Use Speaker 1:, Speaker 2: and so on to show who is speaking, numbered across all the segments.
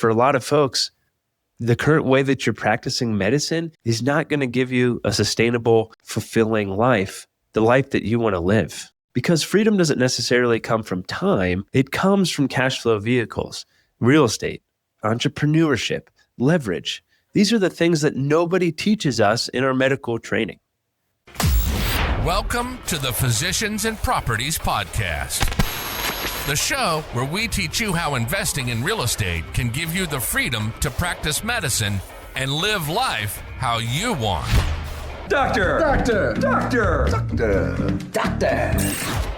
Speaker 1: for a lot of folks, the current way that you're practicing medicine is not going to give you a sustainable, fulfilling life, the life that you want to live. Because freedom doesn't necessarily come from time. It comes from cash flow vehicles, real estate, entrepreneurship, leverage. These are the things that nobody teaches us in our medical training.
Speaker 2: Welcome to the Physicians and Properties Podcast, the show where we teach you how investing in real estate can give you the freedom to practice medicine and live life how you want.
Speaker 3: Doctor! Doctor! Doctor! Doctor! Doctor!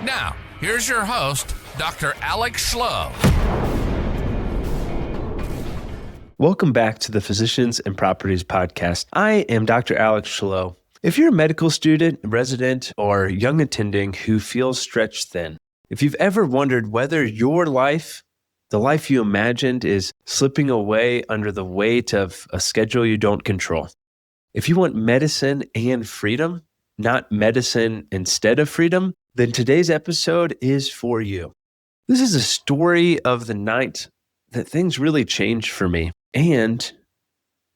Speaker 2: Now, here's your host, Dr. Alex Schloe.
Speaker 1: Welcome back to the Physicians and Properties Podcast. I am Dr. Alex Schloe. If you're a medical student, resident, or young attending who feels stretched thin, if you've ever wondered whether your life, the life you imagined, is slipping away under the weight of a schedule you don't control, if you want medicine and freedom, not medicine instead of freedom, then today's episode is for you. This is a story of the night that things really changed for me and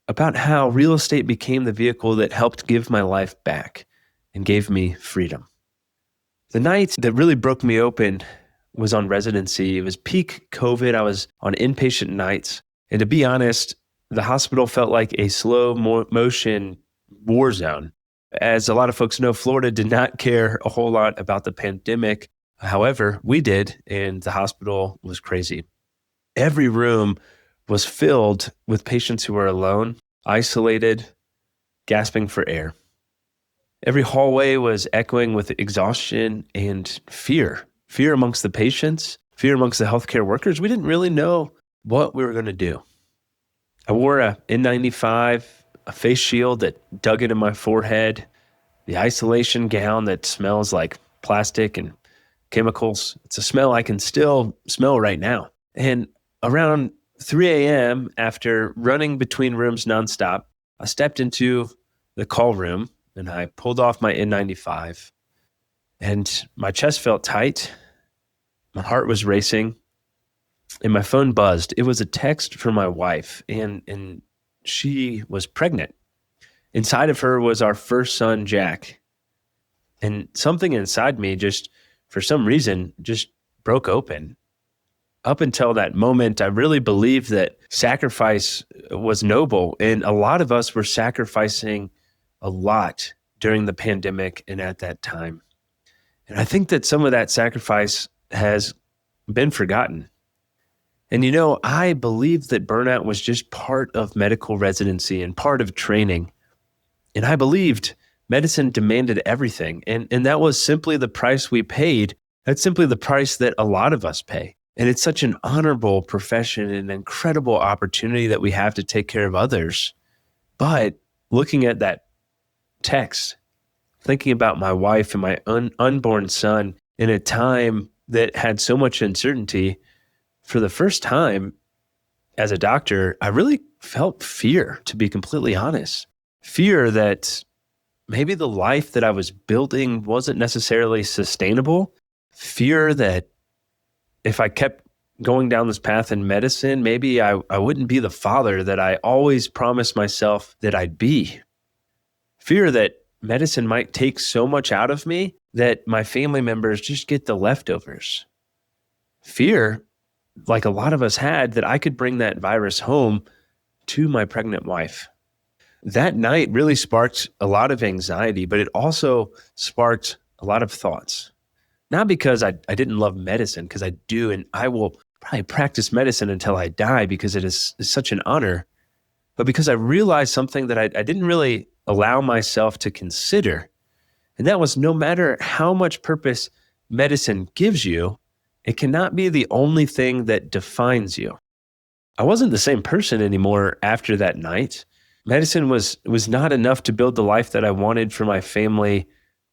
Speaker 1: about how real estate became the vehicle that helped give my life back and gave me freedom. The night that really broke me open was on residency. It was peak COVID. I was on inpatient nights. And to be honest, the hospital felt like a slow motion war zone. As a lot of folks know, Florida did not care a whole lot about the pandemic. However, we did, and the hospital was crazy. Every room was filled with patients who were alone, isolated, gasping for air. Every hallway was echoing with exhaustion and fear. Fear amongst the patients, fear amongst the healthcare workers. We didn't really know what we were going to do. I wore a N95, a face shield that dug into my forehead, the isolation gown that smells like plastic and chemicals. It's a smell I can still smell right now. And around 3 a.m., after running between rooms nonstop, I stepped into the call room and I pulled off my N95. And my chest felt tight, my heart was racing, and my phone buzzed. It was a text from my wife, and she was pregnant. Inside of her was our first son, Jack. And something inside me just, for some reason, just broke open. Up until that moment, I really believed that sacrifice was noble, and a lot of us were sacrificing a lot during the pandemic and at that time. And I think that some of that sacrifice has been forgotten. And you know, I believed that burnout was just part of medical residency and part of training. And I believed medicine demanded everything. And that was simply the price we paid. That's simply the price that a lot of us pay. And it's such an honorable profession and an incredible opportunity that we have to take care of others. But looking at that text, thinking about my wife and my unborn son in a time that had so much uncertainty, for the first time as a doctor, I really felt fear, to be completely honest. Fear that maybe the life that I was building wasn't necessarily sustainable. Fear that if I kept going down this path in medicine, maybe I wouldn't be the father that I always promised myself that I'd be. Fear that medicine might take so much out of me that my family members just get the leftovers. Fear, like a lot of us had, that I could bring that virus home to my pregnant wife. That night really sparked a lot of anxiety, but it also sparked a lot of thoughts. Not because I didn't love medicine, because I do, and I will probably practice medicine until I die because it is such an honor, but because I realized something that I didn't really allow myself to consider. And that was, no matter how much purpose medicine gives you, it cannot be the only thing that defines you. I wasn't the same person anymore after that night. Medicine was not enough to build the life that I wanted for my family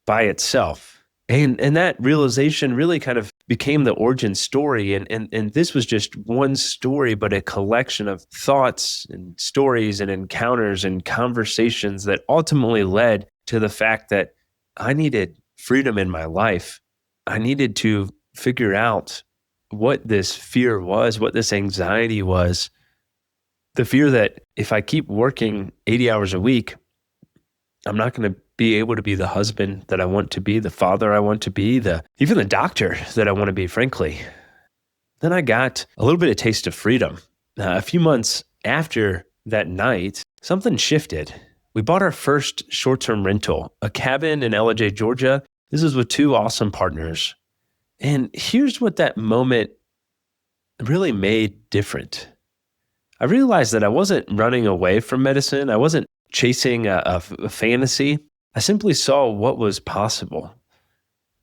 Speaker 1: by itself. And that realization really kind of became the origin story. And this was just one story, but a collection of thoughts and stories and encounters and conversations that ultimately led to the fact that I needed freedom in my life. I needed to figure out what this fear was, what this anxiety was, The fear that if I keep working 80 hours a week, I'm not going to be able to be the husband that I want to be, the father I want to be, even the doctor that I want to be, frankly. Then I got a little bit of taste of freedom. A few months after that night, something shifted. We bought our first short-term rental, a cabin in 𝐻𝐦𝐻𝐻, Georgia. This is with two awesome partners. And here's what that moment really made different. I realized that I wasn't running away from medicine. I wasn't chasing a fantasy. I simply saw what was possible.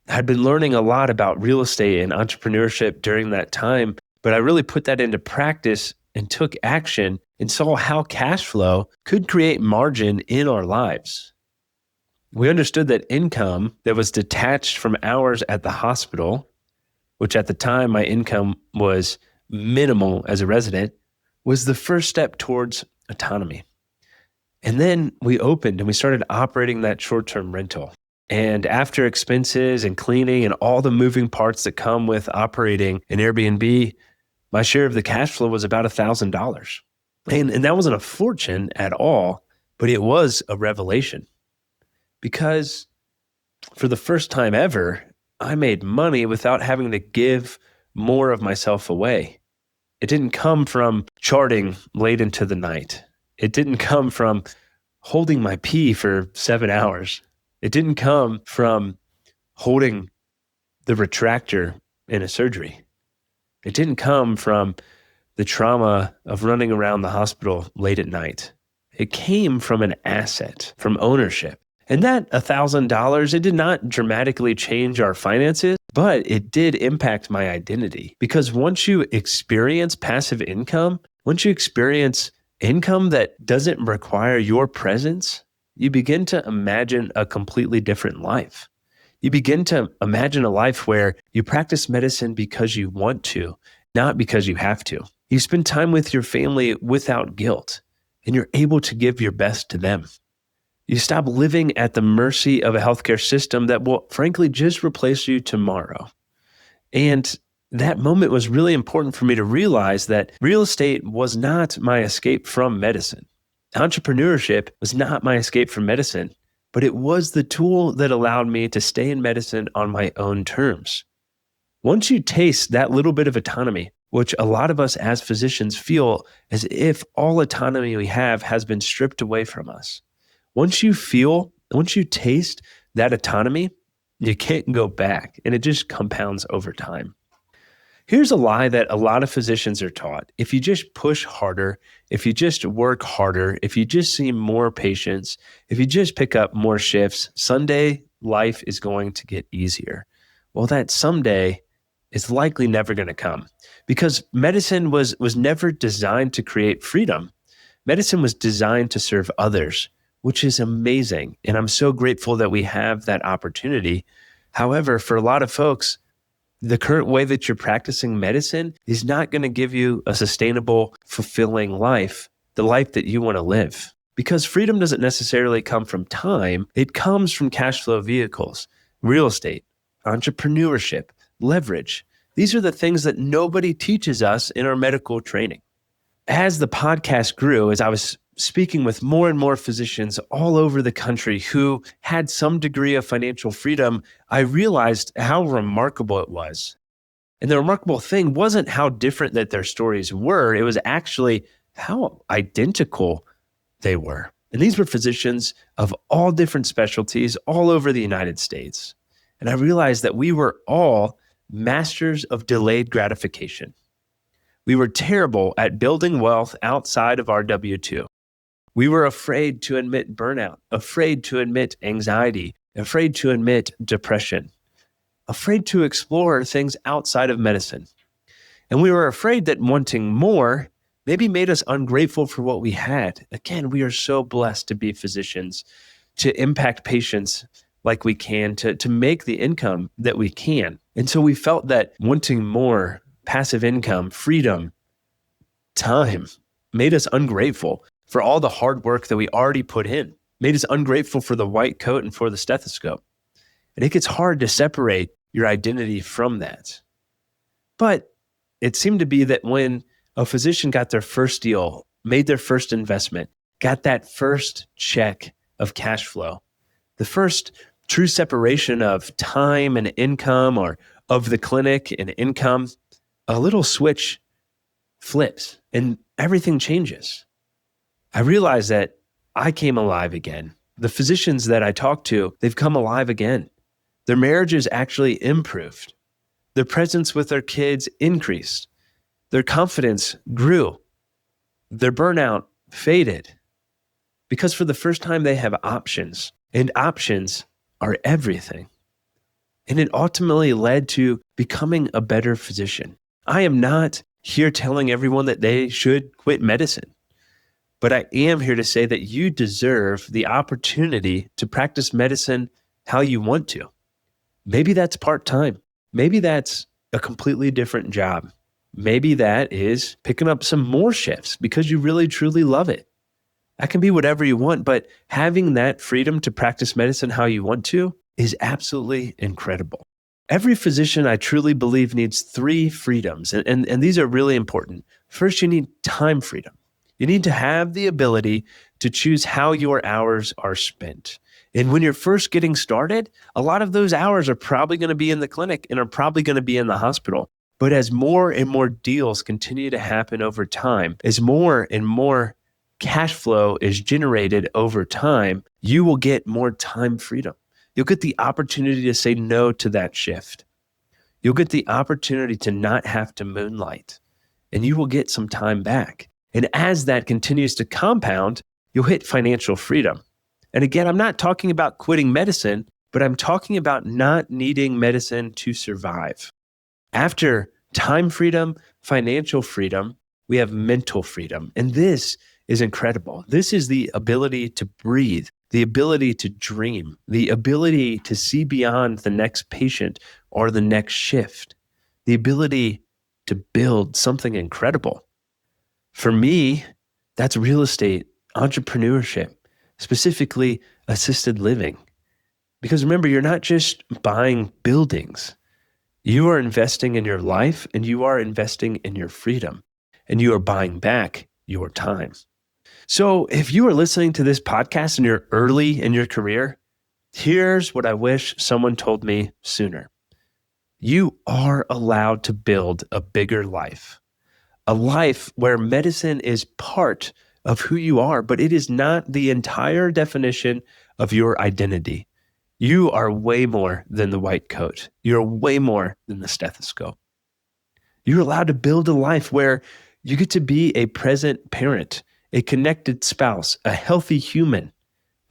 Speaker 1: I'd been learning a lot about real estate and entrepreneurship during that time, but I really put that into practice and took action and saw how cash flow could create margin in our lives. We understood that income that was detached from hours at the hospital, which at the time my income was minimal as a resident, was the first step towards autonomy. And then we opened and we started operating that short-term rental. And after expenses and cleaning and all the moving parts that come with operating an Airbnb, my share of the cash flow was about $1,000. And that wasn't a fortune at all, but it was a revelation. Because for the first time ever, I made money without having to give more of myself away. It didn't come from charting late into the night. It didn't come from holding my pee for 7 hours. It didn't come from holding the retractor in a surgery. It didn't come from the trauma of running around the hospital late at night. It came from an asset, from ownership. And that $1,000, it did not dramatically change our finances, but it did impact my identity. Because once you experience passive income, once you experience income that doesn't require your presence, you begin to imagine a completely different life. You begin to imagine a life where you practice medicine because you want to, not because you have to. You spend time with your family without guilt, and you're able to give your best to them. You stop living at the mercy of a healthcare system that will frankly just replace you tomorrow. And that moment was really important for me to realize that real estate was not my escape from medicine. Entrepreneurship was not my escape from medicine, but it was the tool that allowed me to stay in medicine on my own terms. Once you taste that little bit of autonomy, which a lot of us as physicians feel as if all autonomy we have has been stripped away from us. Once you taste that autonomy, you can't go back, and it just compounds over time. Here's a lie that a lot of physicians are taught. If you just push harder, if you just work harder, if you just see more patients, if you just pick up more shifts, someday life is going to get easier. Well, that someday is likely never going to come because medicine was never designed to create freedom. Medicine was designed to serve others, which is amazing. And I'm so grateful that we have that opportunity. However, for a lot of folks, the current way that you're practicing medicine is not going to give you a sustainable, fulfilling life, the life that you want to live. Because freedom doesn't necessarily come from time. It comes from cash flow vehicles, real estate, entrepreneurship, leverage. These are the things that nobody teaches us in our medical training. As the podcast grew, as I was speaking with more and more physicians all over the country who had some degree of financial freedom, I realized how remarkable it was. And the remarkable thing wasn't how different that their stories were, it was actually how identical they were. And these were physicians of all different specialties all over the United States. And I realized that we were all masters of delayed gratification. We were terrible at building wealth outside of our W-2. We were afraid to admit burnout, afraid to admit anxiety, afraid to admit depression, afraid to explore things outside of medicine. And we were afraid that wanting more maybe made us ungrateful for what we had. Again, we are so blessed to be physicians, to impact patients like we can, to make the income that we can. And so we felt that wanting more, passive income, freedom, time, made us ungrateful for all the hard work that we already put in, made us ungrateful for the white coat and for the stethoscope. And it gets hard to separate your identity from that. But it seemed to be that when a physician got their first deal, made their first investment, got that first check of cash flow, the first true separation of time and income, or of the clinic and income, a little switch flips and everything changes. I realized that I came alive again. The physicians that I talked to, they've come alive again. Their marriages actually improved. Their presence with their kids increased. Their confidence grew. Their burnout faded. Because for the first time, they have options, and options are everything. And it ultimately led to becoming a better physician. I am not here telling everyone that they should quit medicine, but I am here to say that you deserve the opportunity to practice medicine how you want to. Maybe that's part-time. Maybe that's a completely different job. Maybe that is picking up some more shifts because you really, truly love it. That can be whatever you want, but having that freedom to practice medicine how you want to is absolutely incredible. Every physician, I truly believe, needs 3 freedoms, and these are really important. First, you need time freedom. You need to have the ability to choose how your hours are spent. And when you're first getting started, a lot of those hours are probably going to be in the clinic and are probably going to be in the hospital. But as more and more deals continue to happen over time, as more and more cash flow is generated over time, you will get more time freedom. You'll get the opportunity to say no to that shift. You'll get the opportunity to not have to moonlight, and you will get some time back. And as that continues to compound, you'll hit financial freedom. And again, I'm not talking about quitting medicine, but I'm talking about not needing medicine to survive. After time freedom, financial freedom, we have mental freedom. And this is incredible. This is the ability to breathe, the ability to dream, the ability to see beyond the next patient or the next shift, the ability to build something incredible. For me, that's real estate, entrepreneurship, specifically assisted living. Because remember, you're not just buying buildings. You are investing in your life, and you are investing in your freedom, and you are buying back your time. So if you are listening to this podcast and you're early in your career, here's what I wish someone told me sooner. You are allowed to build a bigger life, a life where medicine is part of who you are, but it is not the entire definition of your identity. You are way more than the white coat. You're way more than the stethoscope. You're allowed to build a life where you get to be a present parent, a connected spouse, a healthy human,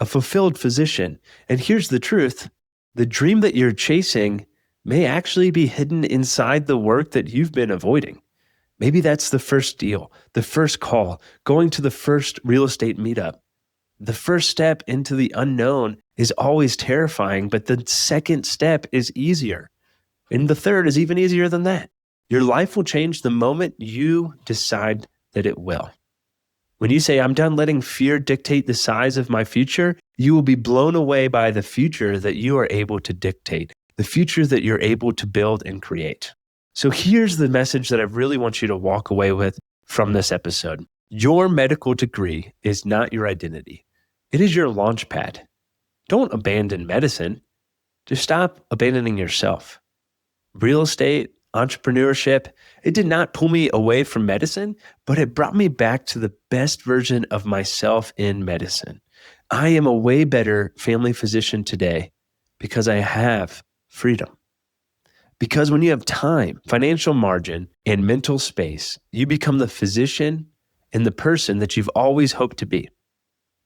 Speaker 1: a fulfilled physician. And here's the truth. The dream that you're chasing may actually be hidden inside the work that you've been avoiding. Maybe that's the first deal, the first call, going to the first real estate meetup. The first step into the unknown is always terrifying, but the second step is easier. And the third is even easier than that. Your life will change the moment you decide that it will. When you say, I'm done letting fear dictate the size of my future, you will be blown away by the future that you are able to dictate, the future that you're able to build and create. So here's the message that I really want you to walk away with from this episode. Your medical degree is not your identity. It is your launchpad. Don't abandon medicine. Just stop abandoning yourself. Real estate, entrepreneurship, it did not pull me away from medicine, but it brought me back to the best version of myself in medicine. I am a way better family physician today because I have freedom. Because when you have time, financial margin, and mental space, you become the physician and the person that you've always hoped to be.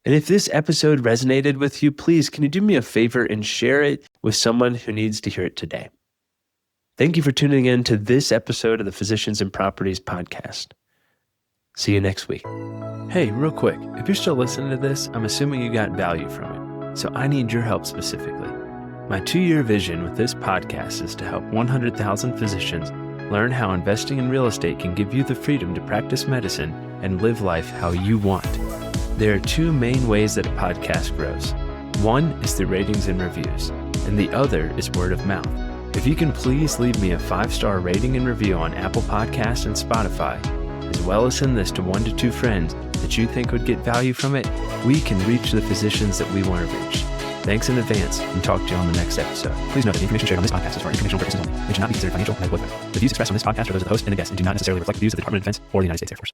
Speaker 1: And if this episode resonated with you, please, can you do me a favor and share it with someone who needs to hear it today? Thank you for tuning in to this episode of the Physicians and Properties podcast. See you next week. Hey, real quick, if you're still listening to this, I'm assuming you got value from it. So I need your help specifically. My 2-year vision with this podcast is to help 100,000 physicians learn how investing in real estate can give you the freedom to practice medicine and live life how you want. There are 2 main ways that a podcast grows. One is through ratings and reviews, and the other is word of mouth. If you can please leave me a 5-star rating and review on Apple Podcasts and Spotify, as well as send this to 1 to 2 friends, that you think would get value from it, we can reach the physicians that we want to reach. Thanks in advance, and talk to you on the next episode. Please note that the information shared on this podcast is for informational purposes only. It should not be considered financial or medical advice. The views expressed on this podcast are those of the host and the guest and do not necessarily reflect the views of the Department of Defense or the United States Air Force.